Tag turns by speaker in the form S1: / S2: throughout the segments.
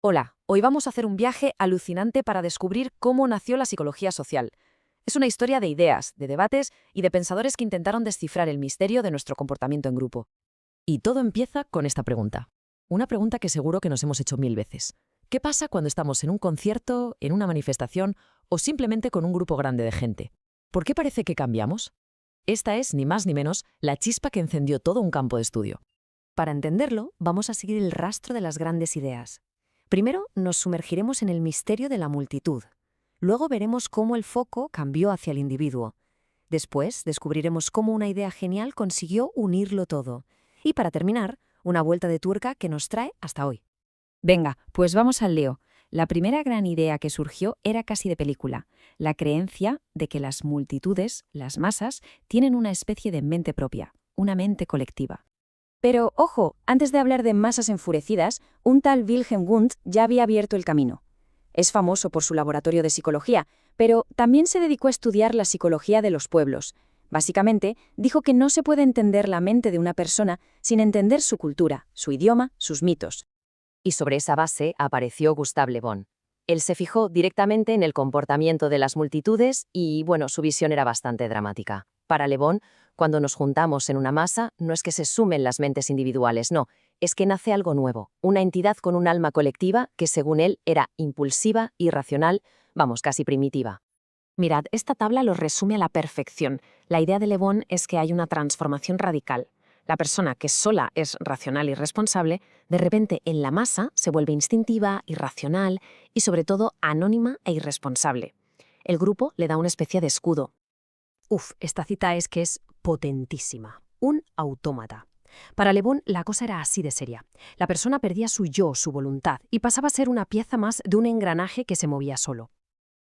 S1: Hola, hoy vamos a hacer un viaje alucinante para descubrir cómo nació la psicología social. Es una historia de ideas, de debates y de pensadores que intentaron descifrar el misterio de nuestro comportamiento en grupo.
S2: Y todo empieza con esta pregunta. Una pregunta que seguro que nos hemos hecho 1000 veces. ¿Qué pasa cuando estamos en un concierto, en una manifestación o simplemente con un grupo grande de gente? ¿Por qué parece que cambiamos? Esta es, ni más ni menos, la chispa que encendió todo un campo de estudio.
S1: Para entenderlo, vamos a seguir el rastro de las grandes ideas. Primero, nos sumergiremos en el misterio de la multitud. Luego veremos cómo el foco cambió hacia el individuo. Después, descubriremos cómo una idea genial consiguió unirlo todo. Y para terminar, una vuelta de tuerca que nos trae hasta hoy. Venga, pues vamos al lío. La primera gran idea que surgió era casi de película, la creencia de que las multitudes, las masas, tienen una especie de mente propia, una mente colectiva. Pero, ojo, antes de hablar de masas enfurecidas, un tal Wilhelm Wundt ya había abierto el camino. Es famoso por su laboratorio de psicología, pero también se dedicó a estudiar la psicología de los pueblos. Básicamente, dijo que no se puede entender la mente de una persona sin entender su cultura, su idioma, sus mitos.
S2: Y sobre esa base apareció Gustave Le Bon. Él se fijó directamente en el comportamiento de las multitudes y, bueno, su visión era bastante dramática. Para Le Bon, cuando nos juntamos en una masa, no es que se sumen las mentes individuales, no, es que nace algo nuevo, una entidad con un alma colectiva que, según él, era impulsiva, irracional, vamos, casi primitiva.
S1: Mirad, esta tabla lo resume a la perfección. La idea de Le Bon es que hay una transformación radical. La persona que sola es racional y responsable, de repente en la masa se vuelve instintiva, irracional y sobre todo anónima e irresponsable. El grupo le da una especie de escudo. Esta cita es que es potentísima. Un autómata. Para Le Bon la cosa era así de seria. La persona perdía su yo, su voluntad, y pasaba a ser una pieza más de un engranaje que se movía solo.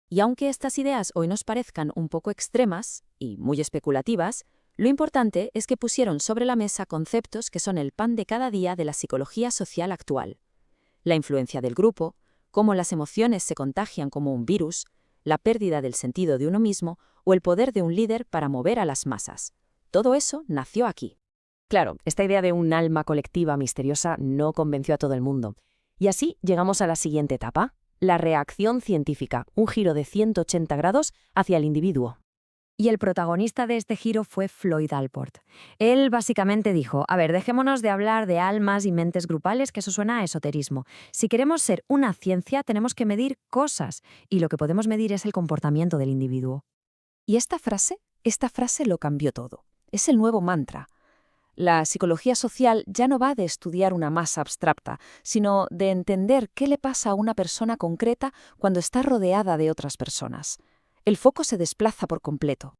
S1: Y aunque estas ideas hoy nos parezcan un poco extremas y muy especulativas, lo importante es que pusieron sobre la mesa conceptos que son el pan de cada día de la psicología social actual. La influencia del grupo, cómo las emociones se contagian como un virus, la pérdida del sentido de uno mismo o el poder de un líder para mover a las masas. Todo eso nació aquí. Claro, esta idea de un alma colectiva misteriosa no convenció a todo el mundo. Y así llegamos a la siguiente etapa, la reacción científica, un giro de 180 grados hacia el individuo. Y el protagonista de este giro fue Floyd Allport. Él básicamente dijo, dejémonos de hablar de almas y mentes grupales, que eso suena a esoterismo. Si queremos ser una ciencia, tenemos que medir cosas, y lo que podemos medir es el comportamiento del individuo. Y esta frase lo cambió todo. Es el nuevo mantra. La psicología social ya no va de estudiar una masa abstracta, sino de entender qué le pasa a una persona concreta cuando está rodeada de otras personas. El foco se desplaza por completo.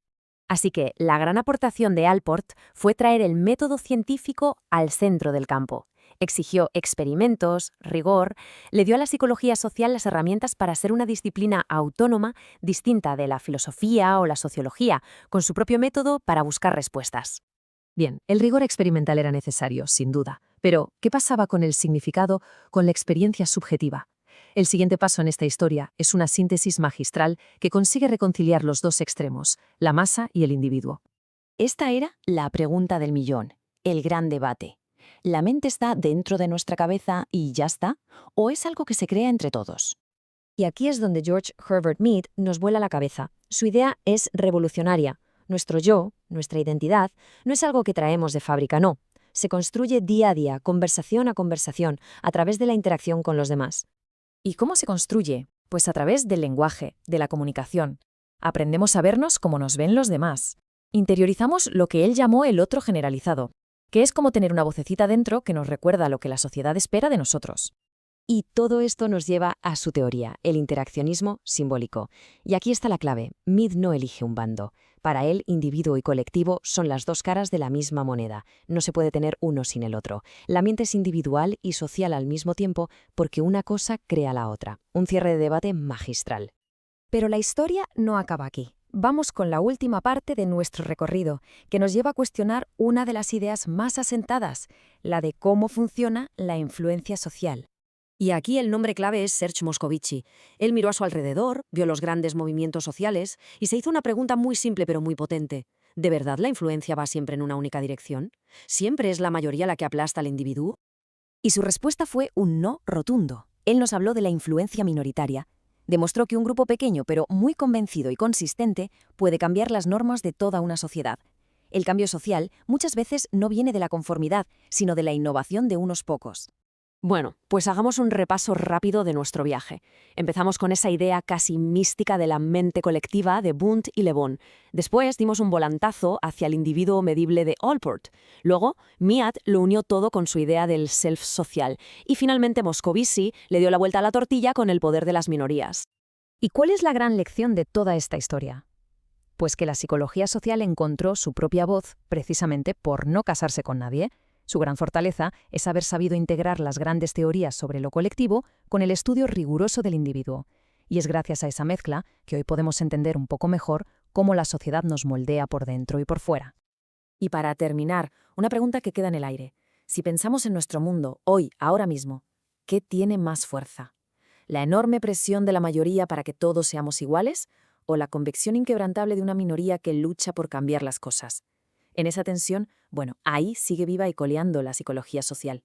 S1: Así que la gran aportación de Allport fue traer el método científico al centro del campo. Exigió experimentos, rigor, le dio a la psicología social las herramientas para ser una disciplina autónoma, distinta de la filosofía o la sociología, con su propio método para buscar respuestas. Bien, el rigor experimental era necesario, sin duda. Pero, ¿qué pasaba con el significado, con la experiencia subjetiva? El siguiente paso en esta historia es una síntesis magistral que consigue reconciliar los dos extremos, la masa y el individuo. Esta era la pregunta del millón, el gran debate. ¿La mente está dentro de nuestra cabeza y ya está? ¿O es algo que se crea entre todos? Y aquí es donde George Herbert Mead nos vuela la cabeza. Su idea es revolucionaria. Nuestro yo, nuestra identidad, no es algo que traemos de fábrica, no. Se construye día a día, conversación a conversación, a través de la interacción con los demás. ¿Y cómo se construye? Pues a través del lenguaje, de la comunicación. Aprendemos a vernos como nos ven los demás. Interiorizamos lo que él llamó el otro generalizado, que es como tener una vocecita dentro que nos recuerda lo que la sociedad espera de nosotros. Y todo esto nos lleva a su teoría, el interaccionismo simbólico. Y aquí está la clave. Mead no elige un bando. Para él, individuo y colectivo son las dos caras de la misma moneda. No se puede tener uno sin el otro. La mente es individual y social al mismo tiempo porque una cosa crea la otra. Un cierre de debate magistral. Pero la historia no acaba aquí. Vamos con la última parte de nuestro recorrido, que nos lleva a cuestionar una de las ideas más asentadas, la de cómo funciona la influencia social. Y aquí el nombre clave es Serge Moscovici. Él miró a su alrededor, vio los grandes movimientos sociales y se hizo una pregunta muy simple pero muy potente. ¿De verdad la influencia va siempre en una única dirección? ¿Siempre es la mayoría la que aplasta al individuo? Y su respuesta fue un no rotundo.
S3: Él nos habló de la influencia minoritaria. Demostró que un grupo pequeño pero muy convencido y consistente puede cambiar las normas de toda una sociedad. El cambio social muchas veces no viene de la conformidad, sino de la innovación de unos pocos.
S1: Bueno, pues hagamos un repaso rápido de nuestro viaje. Empezamos con esa idea casi mística de la mente colectiva de Wundt y Le Bon. Después dimos un volantazo hacia el individuo medible de Allport. Luego, Miad lo unió todo con su idea del self social. Y finalmente Moscovici le dio la vuelta a la tortilla con el poder de las minorías.
S3: ¿Y cuál es la gran lección de toda esta historia? Pues que la psicología social encontró su propia voz precisamente por no casarse con nadie. Su gran fortaleza es haber sabido integrar las grandes teorías sobre lo colectivo con el estudio riguroso del individuo. Y es gracias a esa mezcla que hoy podemos entender un poco mejor cómo la sociedad nos moldea por dentro y por fuera.
S1: Y para terminar, una pregunta que queda en el aire. Si pensamos en nuestro mundo, hoy, ahora mismo, ¿qué tiene más fuerza? ¿La enorme presión de la mayoría para que todos seamos iguales? ¿O la convicción inquebrantable de una minoría que lucha por cambiar las cosas? En esa tensión, bueno, ahí sigue viva y coleando la psicología social.